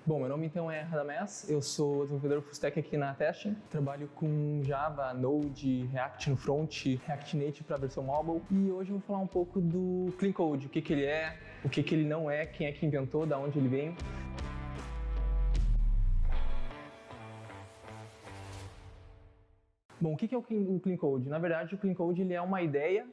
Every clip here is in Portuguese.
Bom, meu nome então é Radamés, eu sou desenvolvedor full stack aqui na Test. Trabalho com Java, Node, React no front, React Native para a versão mobile. E hoje eu vou falar um pouco do Clean Code, o que ele é, o que ele não é, quem é que inventou, da onde ele vem. Bom, o que é o Clean Code? Na verdade, o Clean Code ele é uma ideia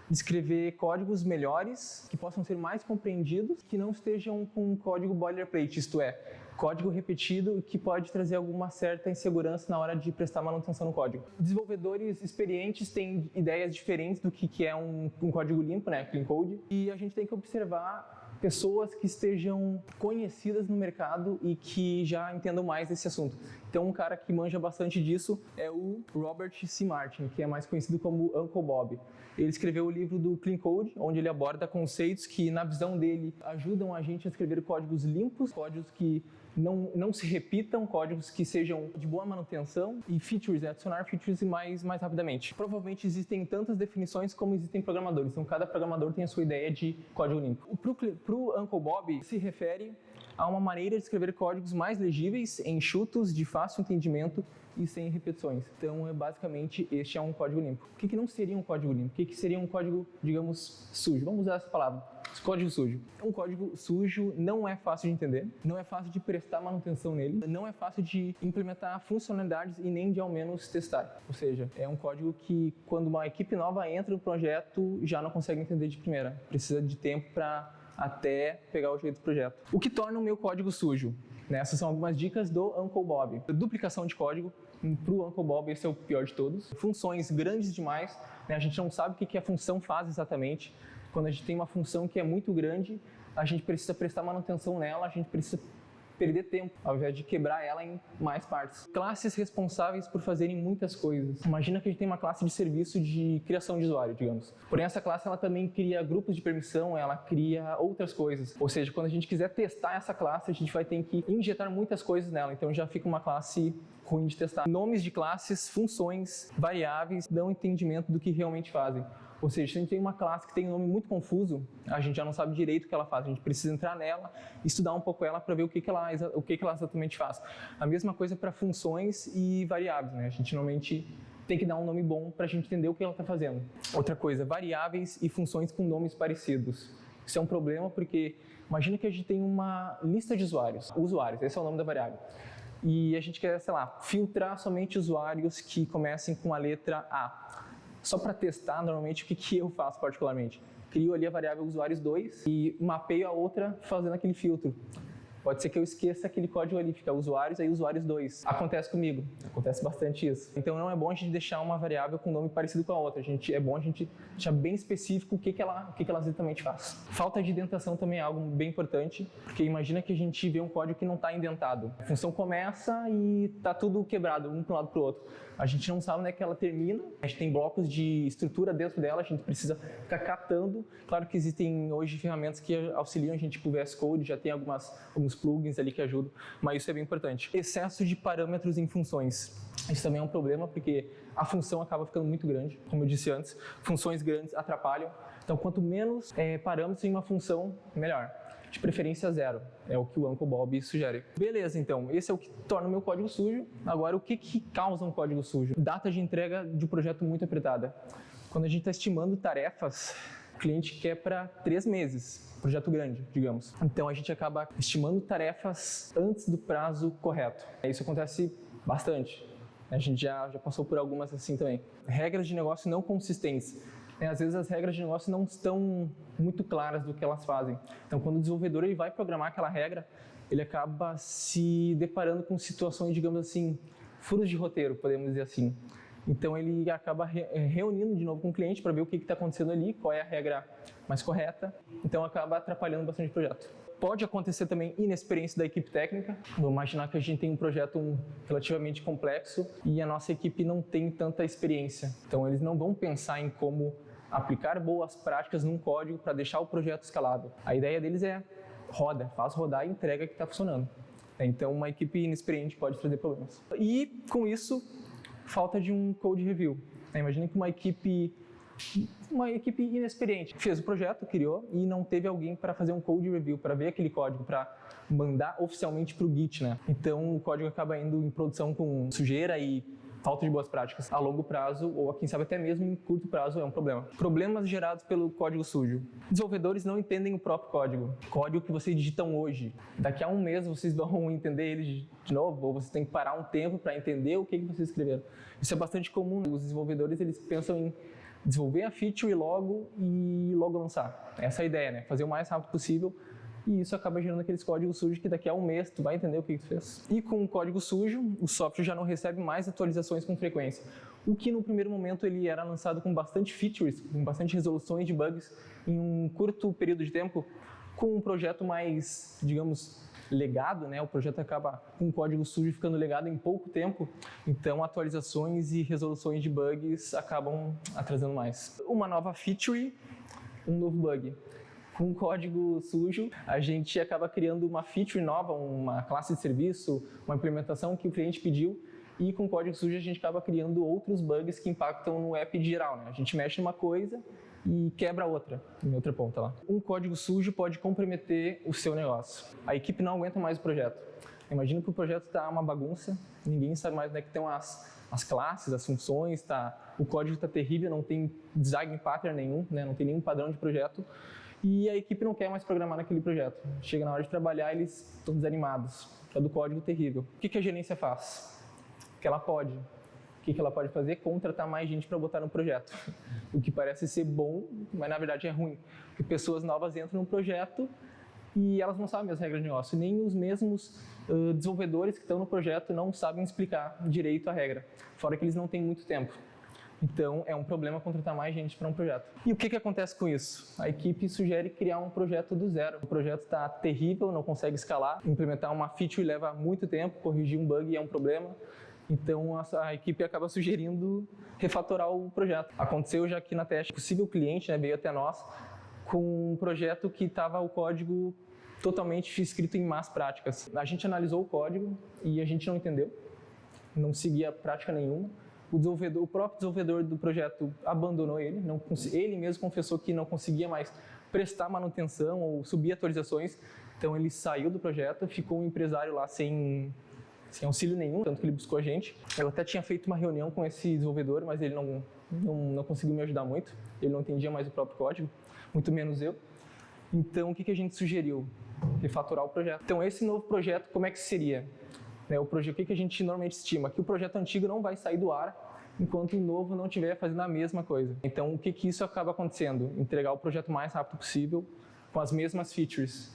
de escrever códigos melhores, que possam ser mais compreendidos, que não estejam com um código boilerplate, isto é, código repetido que pode trazer alguma certa insegurança na hora de prestar manutenção no código. Desenvolvedores experientes têm ideias diferentes do que é um código limpo, né, Clean Code, e a gente tem que observar pessoas que estejam conhecidas no mercado e que já entendam mais desse assunto. Então, um cara que manja bastante disso é o Robert C. Martin, que é mais conhecido como Uncle Bob. Ele escreveu o livro do Clean Code, onde ele aborda conceitos que, na visão dele, ajudam a gente a escrever códigos limpos, códigos que não se repitam, códigos que sejam de boa manutenção e features, adicionar features mais rapidamente. Provavelmente existem tantas definições como existem programadores, então cada programador tem a sua ideia de código limpo. Para o Uncle Bob, se refere a uma maneira de escrever códigos mais legíveis, enxutos, de fácil entendimento e sem repetições. Então, basicamente, este é um código limpo. O que não seria um código limpo? O que seria um código, digamos, sujo? Vamos usar essa palavra. Código sujo. Um código sujo não é fácil de entender, não é fácil de prestar manutenção nele, não é fácil de implementar funcionalidades e nem de ao menos testar. Ou seja, é um código que quando uma equipe nova entra no projeto já não consegue entender de primeira. Precisa de tempo para até pegar o jeito do projeto. O que torna o meu código sujo? Essas são algumas dicas do Uncle Bob. Duplicação de código. Para o Uncle Bob, esse é o pior de todos. Funções grandes demais. A gente não sabe o que a função faz exatamente. Quando a gente tem uma função que é muito grande, a gente precisa prestar manutenção nela, a gente precisa perder tempo, ao invés de quebrar ela em mais partes. Classes responsáveis por fazerem muitas coisas. Imagina que a gente tem uma classe de serviço de criação de usuário, digamos. Porém, essa classe ela também cria grupos de permissão, ela cria outras coisas. Ou seja, quando a gente quiser testar essa classe, a gente vai ter que injetar muitas coisas nela. Então já fica uma classe ruim de testar. Nomes de classes, funções, variáveis, dão entendimento do que realmente fazem. Ou seja, se a gente tem uma classe que tem um nome muito confuso, a gente já não sabe direito o que ela faz. A gente precisa entrar nela, estudar um pouco ela para ver o que ela exatamente faz. A mesma coisa para funções e variáveis, né? A gente normalmente tem que dar um nome bom para a gente entender o que ela está fazendo. Outra coisa, variáveis e funções com nomes parecidos. Isso é um problema porque imagina que a gente tem uma lista de usuários, esse é o nome da variável. E a gente quer, sei lá, filtrar somente usuários que comecem com a letra A. Só para testar, normalmente, o que eu faço particularmente? Crio ali a variável usuários2 e mapeio a outra fazendo aquele filtro. Pode ser que eu esqueça aquele código ali, fica usuários, aí usuários2. Acontece comigo, acontece bastante isso. Então não é bom a gente deixar uma variável com nome parecido com a outra. É bom a gente deixar bem específico o que ela exatamente faz. Falta de indentação também é algo bem importante, porque imagina que a gente vê um código que não está indentado. A função começa e está tudo quebrado, um para um lado para o outro. A gente não sabe onde é que ela termina, a gente tem blocos de estrutura dentro dela, a gente precisa ficar catando. Claro que existem hoje ferramentas que auxiliam a gente, tipo o VS Code, já tem alguns plugins ali que ajudam, mas isso é bem importante. Excesso de parâmetros em funções. Isso também é um problema, porque a função acaba ficando muito grande, como eu disse antes. Funções grandes atrapalham. Então, quanto menos parâmetros em uma função, melhor. De preferência 0, é o que o Uncle Bob sugere. Beleza, então, esse é o que torna o meu código sujo. Agora, o que causa um código sujo? Data de entrega de um projeto muito apertada. Quando a gente está estimando tarefas, o cliente quer para 3 meses, projeto grande, digamos. Então, a gente acaba estimando tarefas antes do prazo correto. Isso acontece bastante. A gente já passou por algumas assim também. Regras de negócio não consistentes. Às vezes as regras de negócio não estão muito claras do que elas fazem. Então, quando o desenvolvedor ele vai programar aquela regra, ele acaba se deparando com situações, digamos assim, furos de roteiro, podemos dizer assim. Então, ele acaba reunindo de novo com o cliente para ver o que está acontecendo ali, qual é a regra mais correta. Então, acaba atrapalhando bastante o projeto. Pode acontecer também inexperiência da equipe técnica. Vamos imaginar que a gente tem um projeto relativamente complexo e a nossa equipe não tem tanta experiência. Então, eles não vão pensar em como aplicar boas práticas num código para deixar o projeto escalável. A ideia deles é faz rodar e entrega que está funcionando. Então, uma equipe inexperiente pode trazer problemas. E, com isso, falta de um code review. Imagina que uma equipe uma equipe inexperiente fez o projeto, criou e não teve alguém para fazer um code review, para ver aquele código, para mandar oficialmente para o Git, né? Então o código acaba indo em produção com sujeira e falta de boas práticas. A longo prazo, ou quem sabe até mesmo em curto prazo, é um problema. Problemas gerados pelo código sujo. Desenvolvedores não entendem o próprio código. Código que vocês digitam hoje. Daqui a um mês vocês vão entender ele de novo, ou vocês têm que parar um tempo para entender o que vocês escreveram. Isso é bastante comum. Os desenvolvedores eles pensam em desenvolver a feature logo lançar. Essa é a ideia, né? Fazer o mais rápido possível. E isso acaba gerando aqueles códigos sujos que daqui a um mês tu vai entender o que tu fez. E com o código sujo, o software já não recebe mais atualizações com frequência. O que no primeiro momento ele era lançado com bastante features, com bastante resoluções de bugs em um curto período de tempo, com um projeto mais, digamos, legado, né? O projeto acaba com o código sujo ficando legado em pouco tempo, então atualizações e resoluções de bugs acabam atrasando mais. Uma nova feature, um novo bug. Com código sujo, a gente acaba criando uma feature nova, uma classe de serviço, uma implementação que o cliente pediu, e com código sujo a gente acaba criando outros bugs que impactam no app geral, né? A gente mexe numa coisa e quebra outra, em outra ponta lá. Um código sujo pode comprometer o seu negócio. A equipe não aguenta mais o projeto. Imagina que o projeto está uma bagunça, ninguém sabe mais onde é que estão as classes, as funções, o código está terrível, não tem design pattern nenhum, né? Não tem nenhum padrão de projeto. E a equipe não quer mais programar naquele projeto. Chega na hora de trabalhar, eles estão desanimados. É do código terrível. O que a gerência faz? O que ela pode? O que ela pode fazer? Contratar mais gente para botar no projeto. O que parece ser bom, mas na verdade é ruim. Porque pessoas novas entram no projeto e elas não sabem as regras de negócio. Nem os mesmos desenvolvedores que estão no projeto não sabem explicar direito a regra. Fora que eles não têm muito tempo. Então, é um problema contratar mais gente para um projeto. E o que acontece com isso? A equipe sugere criar um projeto do zero. O projeto está terrível, não consegue escalar. Implementar uma feature leva muito tempo, corrigir um bug é um problema. Então, a equipe acaba sugerindo refatorar o projeto. Aconteceu já aqui na teste, o possível cliente, né, veio até nós com um projeto que estava o código totalmente escrito em más práticas. A gente analisou o código e a gente não entendeu, não seguia prática nenhuma. O próprio desenvolvedor do projeto abandonou ele, ele mesmo confessou que não conseguia mais prestar manutenção ou subir atualizações, então ele saiu do projeto, ficou um empresário lá sem auxílio nenhum, tanto que ele buscou a gente. Eu até tinha feito uma reunião com esse desenvolvedor, mas ele não conseguiu me ajudar muito, ele não entendia mais o próprio código, muito menos eu. Então o que a gente sugeriu? Refatorar o projeto. Então esse novo projeto, como é que seria? O que a gente normalmente estima? Que o projeto antigo não vai sair do ar enquanto o novo não estiver fazendo a mesma coisa. Então, o que isso acaba acontecendo? Entregar o projeto o mais rápido possível, com as mesmas features.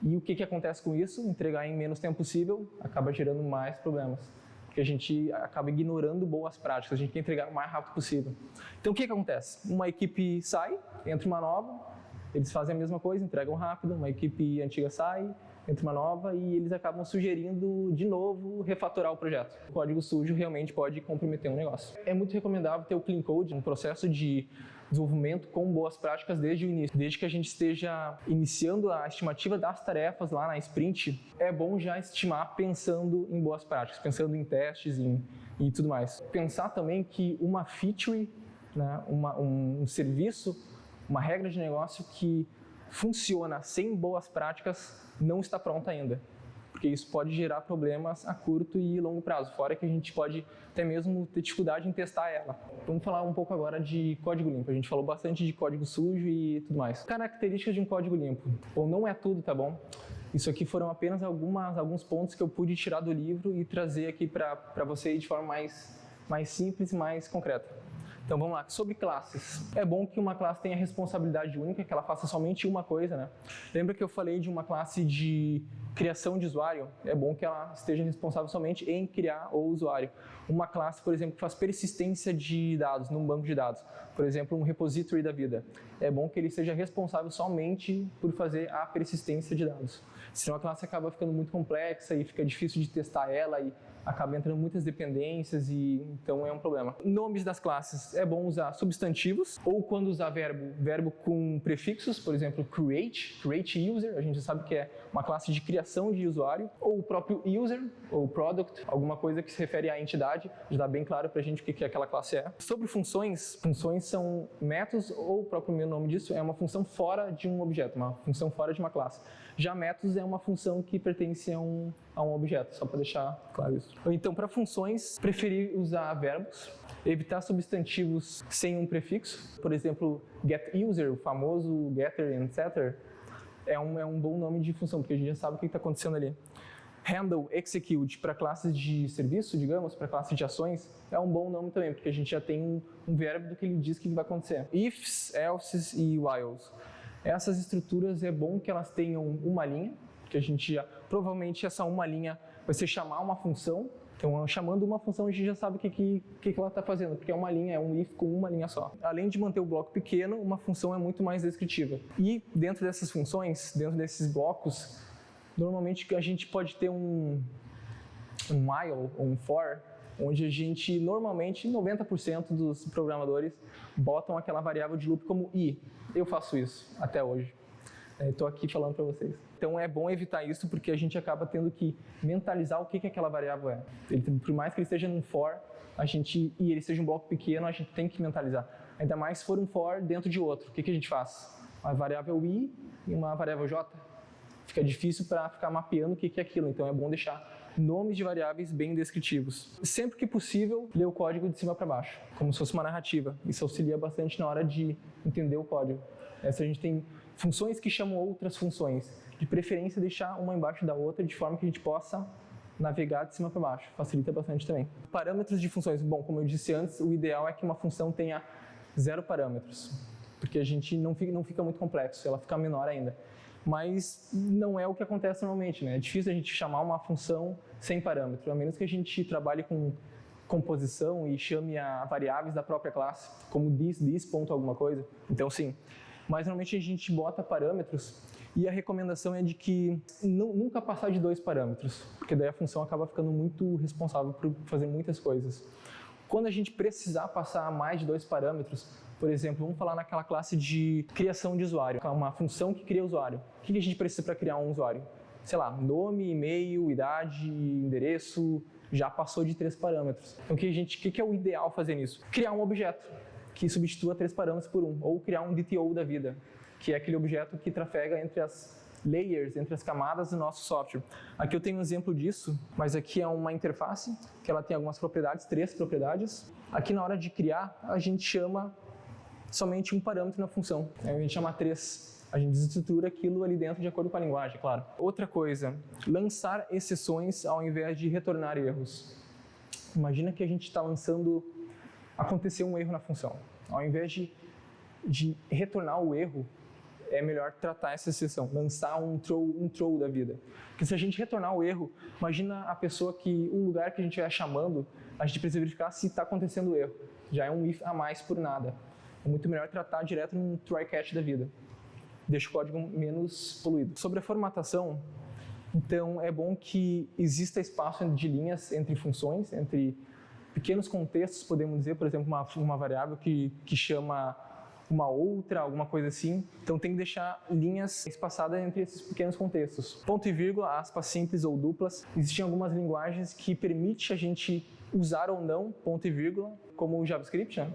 E o que acontece com isso? Entregar em menos tempo possível, acaba gerando mais problemas. Porque a gente acaba ignorando boas práticas, a gente quer entregar o mais rápido possível. Então, o que acontece? Uma equipe sai, entra uma nova, eles fazem a mesma coisa, entregam rápido, uma equipe antiga sai, entra uma nova e eles acabam sugerindo de novo refatorar o projeto. O código sujo realmente pode comprometer um negócio. É muito recomendável ter o Clean Code, um processo de desenvolvimento com boas práticas desde o início. Desde que a gente esteja iniciando a estimativa das tarefas lá na sprint, é bom já estimar pensando em boas práticas, pensando em testes e tudo mais. Pensar também que uma feature, né, um serviço, uma regra de negócio que funciona sem boas práticas não está pronta ainda, porque isso pode gerar problemas a curto e longo prazo, fora que a gente pode até mesmo ter dificuldade em testar ela. Vamos falar um pouco agora de código limpo. A gente falou bastante de código sujo e tudo mais. Características de um código limpo. Ou não é tudo, tá bom? Isso aqui foram apenas alguns pontos que eu pude tirar do livro e trazer aqui para vocês de forma mais simples e mais concreta. Então vamos lá, sobre classes. É bom que uma classe tenha responsabilidade única, que ela faça somente uma coisa, né? Lembra que eu falei de uma classe de criação de usuário? É bom que ela esteja responsável somente em criar o usuário. Uma classe, por exemplo, que faz persistência de dados num banco de dados, por exemplo, um repository da vida. É bom que ele seja responsável somente por fazer a persistência de dados. Senão a classe acaba ficando muito complexa e fica difícil de testar ela e acaba entrando muitas dependências e então é um problema. Nomes das classes. é bom usar substantivos, ou quando usar verbo com prefixos, por exemplo, create user, a gente já sabe que é uma classe de criação de usuário, ou o próprio user, ou product, alguma coisa que se refere à entidade, já dá bem claro pra gente o que aquela classe é. Sobre funções são métodos, ou o próprio nome disso é uma função fora de um objeto, uma função fora de uma classe. Já métodos é uma função que pertence a um objeto, só para deixar claro isso. Então, para funções, preferir usar verbos, evitar substantivos sem um prefixo. Por exemplo, getUser, o famoso getter, etc. É um bom nome de função, porque a gente já sabe o que está acontecendo ali. Handle, execute, para classes de serviço, digamos, para classes de ações, é um bom nome também, porque a gente já tem um verbo do que ele diz que vai acontecer. Ifs, elses e whiles. Essas estruturas é bom que elas tenham uma linha, que a gente já, provavelmente essa uma linha vai ser chamar uma função. Então, chamando uma função, a gente já sabe o que ela está fazendo, porque é uma linha, é um if com uma linha só. Além de manter o bloco pequeno, uma função é muito mais descritiva. E dentro dessas funções, dentro desses blocos, normalmente a gente pode ter um while ou um for, onde a gente, normalmente, 90% dos programadores botam aquela variável de loop como i. Eu faço isso até hoje. Estou aqui falando para vocês. Então é bom evitar isso porque a gente acaba tendo que mentalizar o que aquela variável é. Por mais que ele esteja num for, e ele seja um bloco pequeno, a gente tem que mentalizar. Ainda mais se for um for dentro de outro. O que a gente faz? Uma variável i e uma variável j. Fica difícil para ficar mapeando o que é aquilo. Então é bom deixar nomes de variáveis bem descritivos. Sempre que possível, ler o código de cima para baixo, como se fosse uma narrativa. Isso auxilia bastante na hora de entender o código. A gente tem funções que chamam outras funções. De preferência, deixar uma embaixo da outra, de forma que a gente possa navegar de cima para baixo. Facilita bastante também. Parâmetros de funções. Bom, como eu disse antes, o ideal é que uma função tenha 0 parâmetros, porque a gente não fica muito complexo, ela fica menor ainda. Mas não é o que acontece normalmente, né? É difícil a gente chamar uma função sem parâmetro, a menos que a gente trabalhe com composição e chame a variáveis da própria classe, como this ponto alguma coisa. Então, sim. Mas normalmente a gente bota parâmetros e a recomendação é de que nunca passar de 2 parâmetros, porque daí a função acaba ficando muito responsável por fazer muitas coisas. Quando a gente precisar passar mais de 2 parâmetros, por exemplo, vamos falar naquela classe de criação de usuário, uma função que cria usuário. O que a gente precisa para criar um usuário? Sei lá, nome, e-mail, idade, endereço, já passou de 3 parâmetros. Então o que é o ideal fazer nisso? Criar um objeto que substitua 3 parâmetros por 1, ou criar um DTO da vida, que é aquele objeto que trafega entre as layers, entre as camadas do nosso software. Aqui eu tenho um exemplo disso, mas aqui é uma interface, que ela tem algumas propriedades, 3 propriedades. Aqui na hora de criar, a gente chama somente um parâmetro na função. A gente chama 3. A gente desestrutura aquilo ali dentro de acordo com a linguagem, claro. Outra coisa, lançar exceções ao invés de retornar erros. Imagina que a gente está aconteceu um erro na função. Ao invés de retornar o erro, é melhor tratar essa exceção, lançar um throw da vida. Porque se a gente retornar o erro, imagina a pessoa que o lugar que a gente estiver chamando, a gente precisa verificar se está acontecendo o erro. Já é um if a mais por nada. É muito melhor tratar direto num try-catch da vida. Deixa o código menos poluído. Sobre a formatação, então é bom que exista espaço de linhas entre funções, entre pequenos contextos, podemos dizer, por exemplo, uma variável que chama uma outra, alguma coisa assim. Então tem que deixar linhas espaçadas entre esses pequenos contextos. Ponto e vírgula, aspas simples ou duplas. Existem algumas linguagens que permitem a gente usar ou não ponto e vírgula, como o JavaScript, né?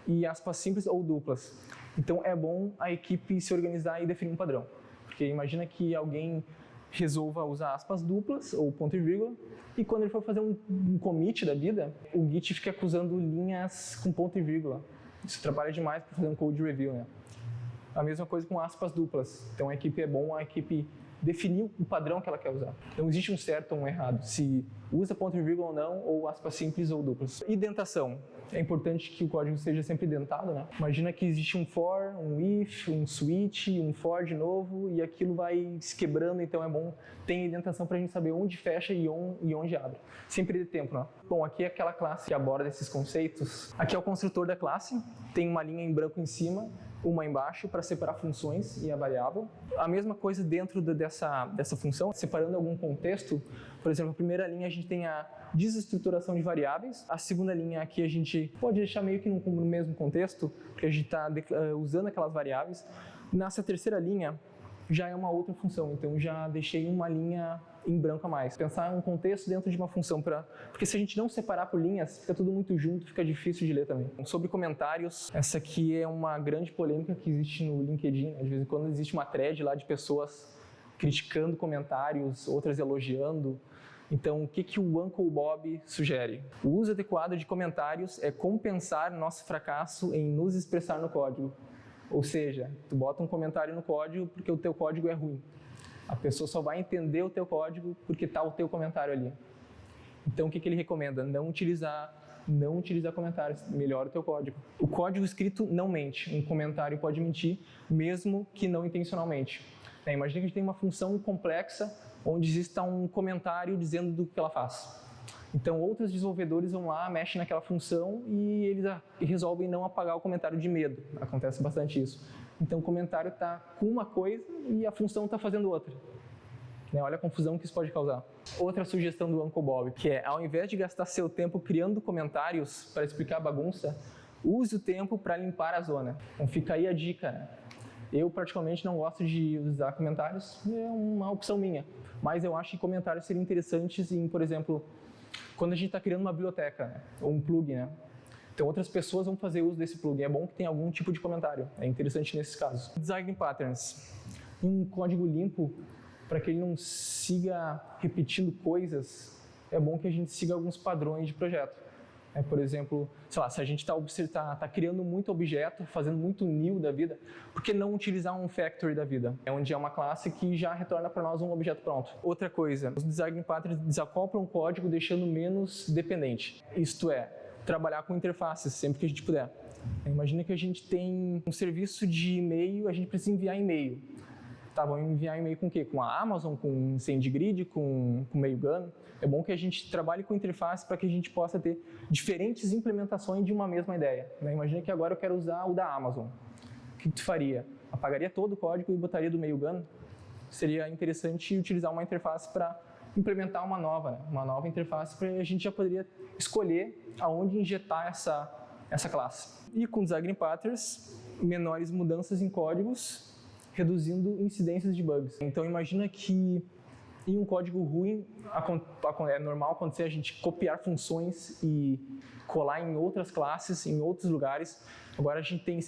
E aspas simples ou duplas. Então é bom a equipe se organizar e definir um padrão. Porque imagina que alguém resolva usar aspas duplas ou ponto e vírgula, e quando ele for fazer um commit da vida, o Git fica acusando linhas com ponto e vírgula. Isso trabalha demais para fazer um code review, né? A mesma coisa com aspas duplas. Então é bom a equipe definir o padrão que ela quer usar. Não existe um certo ou um errado, se usa ponto e vírgula ou não, ou aspas simples ou duplas. Indentação. É importante que o código seja sempre indentado, né? Imagina que existe um for, um if, um switch, um for de novo, e aquilo vai se quebrando, então é bom ter indentação para a gente saber onde fecha e onde abre. Sem perder tempo, né? Bom, aqui é aquela classe que aborda esses conceitos. Aqui é o construtor da classe, tem uma linha em branco em cima, uma embaixo para separar funções e a variável. A mesma coisa dentro dessa função, separando algum contexto. Por exemplo, a primeira linha a gente tem a desestruturação de variáveis. A segunda linha aqui a gente pode deixar meio que no mesmo contexto, porque a gente está usando aquelas variáveis. Nessa terceira linha já é uma outra função, então já deixei uma linha em branco a mais. Pensar um contexto dentro de uma função, porque se a gente não separar por linhas, fica tudo muito junto, fica difícil de ler também. Sobre comentários, essa aqui é uma grande polêmica que existe no LinkedIn. De vez em quando existe uma thread lá de pessoas criticando comentários, outras elogiando. Então, o que o Uncle Bob sugere? O uso adequado de comentários é compensar nosso fracasso em nos expressar no código. Ou seja, tu bota um comentário no código porque o teu código é ruim. A pessoa só vai entender o teu código porque está o teu comentário ali. Então, o que ele recomenda? Não utilizar comentários, melhora o teu código. O código escrito não mente. Um comentário pode mentir, mesmo que não intencionalmente. Imagina que a gente tem uma função complexa onde exista um comentário dizendo do que ela faz. Então, outros desenvolvedores vão lá, mexem naquela função e eles resolvem não apagar o comentário de medo. Acontece bastante isso. Então, o comentário está com uma coisa e a função está fazendo outra. Olha a confusão que isso pode causar. Outra sugestão do Uncle Bob, que é, ao invés de gastar seu tempo criando comentários para explicar a bagunça, use o tempo para limpar a zona. Então, fica aí a dica. Eu, particularmente, não gosto de usar comentários, é uma opção minha. Mas eu acho que comentários seriam interessantes em, por exemplo, quando a gente está criando uma biblioteca, ou um plugin, Então, outras pessoas vão fazer uso desse plugin. É bom que tenha algum tipo de comentário. É interessante nesses casos. Design patterns. Um código limpo, para que ele não siga repetindo coisas, é bom que a gente siga alguns padrões de projeto. Por exemplo, sei lá, se a gente está criando muito objeto, fazendo muito new da vida, por que não utilizar um factory da vida? Onde é uma classe que já retorna para nós um objeto pronto. Outra coisa, os design patterns desacoplam o código deixando menos dependente. Isto é, trabalhar com interfaces sempre que a gente puder. Imagina que a gente tem um serviço de e-mail, a gente precisa enviar e-mail. Vamos enviar e-mail com o quê? Com a Amazon, com SendGrid, com Mailgun. É bom que a gente trabalhe com interface para que a gente possa ter diferentes implementações de uma mesma ideia. Imagina que agora eu quero usar o da Amazon. O que tu faria? Apagaria todo o código e botaria do Mailgun? Seria interessante utilizar uma interface para implementar uma nova interface, para a gente já poderia escolher aonde injetar essa classe. E com Design Patterns, menores mudanças em códigos, reduzindo incidências de bugs. Então, imagina que em um código ruim é normal acontecer a gente copiar funções e colar em outras classes, em outros lugares. Agora a gente tem,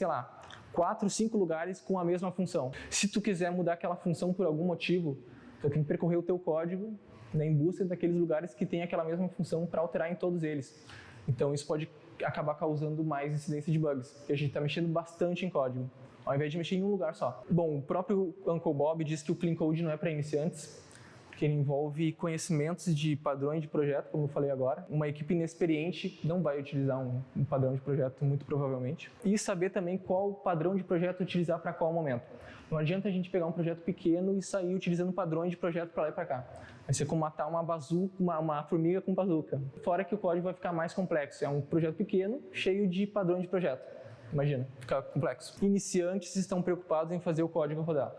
4, 5 lugares com a mesma função. Se tu quiser mudar aquela função por algum motivo, tu tem que percorrer o teu código em busca daqueles lugares que tem aquela mesma função para alterar em todos eles. Então, isso pode acabar causando mais incidência de bugs, porque a gente está mexendo bastante em código, ao invés de mexer em um lugar só. Bom, o próprio Uncle Bob diz que o Clean Code não é para iniciantes, porque ele envolve conhecimentos de padrões de projeto, como eu falei agora. Uma equipe inexperiente não vai utilizar um padrão de projeto, muito provavelmente. E saber também qual padrão de projeto utilizar para qual momento. Não adianta a gente pegar um projeto pequeno e sair utilizando padrões de projeto para lá e para cá. Vai ser como matar uma formiga com bazuca. Fora que o código vai ficar mais complexo. É um projeto pequeno, cheio de padrões de projeto. Imagina, fica complexo. Iniciantes estão preocupados em fazer o código rodar.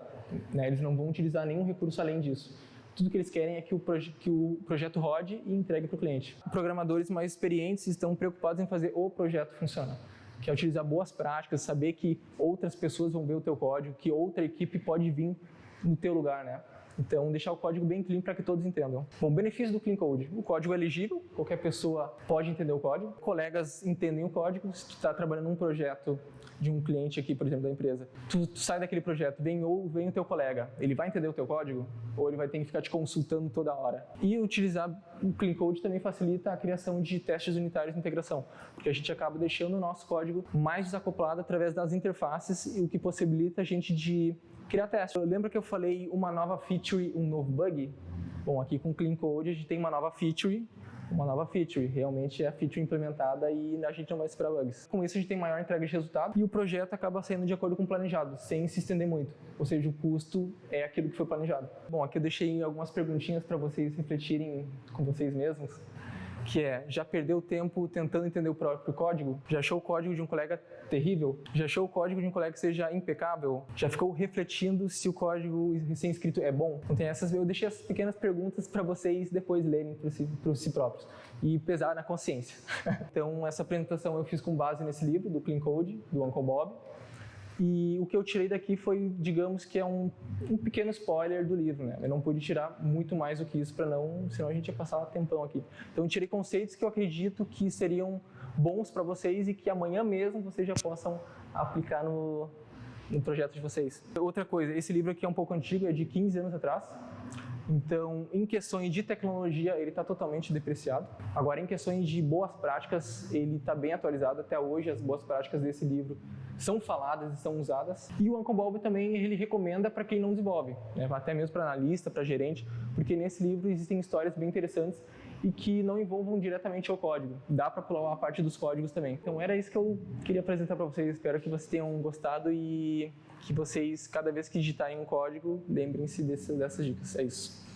Eles não vão utilizar nenhum recurso além disso. Tudo que eles querem é que o projeto rode e entregue para o cliente. Programadores mais experientes estão preocupados em fazer o projeto funcionar, que é utilizar boas práticas, saber que outras pessoas vão ver o teu código, que outra equipe pode vir no teu lugar, Então, deixar o código bem clean para que todos entendam. Bom, benefício do Clean Code. O código é legível, qualquer pessoa pode entender o código. Colegas entendem o código. Se tu está trabalhando num projeto de um cliente aqui, por exemplo, da empresa, tu sai daquele projeto, vem o teu colega, ele vai entender o teu código? Ou ele vai ter que ficar te consultando toda hora? E utilizar o Clean Code também facilita a criação de testes unitários de integração, porque a gente acaba deixando o nosso código mais desacoplado através das interfaces, o que possibilita a gente de criar testes. Lembra que eu falei uma nova feature, um novo bug? Bom, aqui com o Clean Code a gente tem uma nova feature. Realmente é a feature implementada e a gente não vai esperar bugs. Com isso a gente tem maior entrega de resultado e o projeto acaba saindo de acordo com o planejado, sem se estender muito. Ou seja, o custo é aquilo que foi planejado. Bom, aqui eu deixei algumas perguntinhas para vocês refletirem com vocês mesmos. que é: já perdeu tempo tentando entender o próprio código? Já achou o código de um colega terrível? Já achou o código de um colega que seja impecável? Já ficou refletindo se o código recém-escrito é bom? Então eu deixei essas pequenas perguntas para vocês depois lerem por si próprios e pesar na consciência. Então essa apresentação eu fiz com base nesse livro do Clean Code, do Uncle Bob. E o que eu tirei daqui foi, digamos que é um pequeno spoiler do livro, né? Eu não pude tirar muito mais do que isso senão a gente ia passar tempão aqui. Então eu tirei conceitos que eu acredito que seriam bons para vocês e que amanhã mesmo vocês já possam aplicar no projeto de vocês. Outra coisa, esse livro aqui é um pouco antigo, é de 15 anos atrás. Então, em questões de tecnologia, ele está totalmente depreciado. Agora, em questões de boas práticas, ele está bem atualizado. Até hoje, as boas práticas desse livro são faladas e são usadas. E o Uncle Bob também ele recomenda para quem não desenvolve, né? Até mesmo para analista, para gerente, porque nesse livro existem histórias bem interessantes e que não envolvam diretamente o código. Dá para pular a parte dos códigos também. Então, era isso que eu queria apresentar para vocês. Espero que vocês tenham gostado e que vocês, cada vez que digitarem um código, lembrem-se dessas dicas. É isso.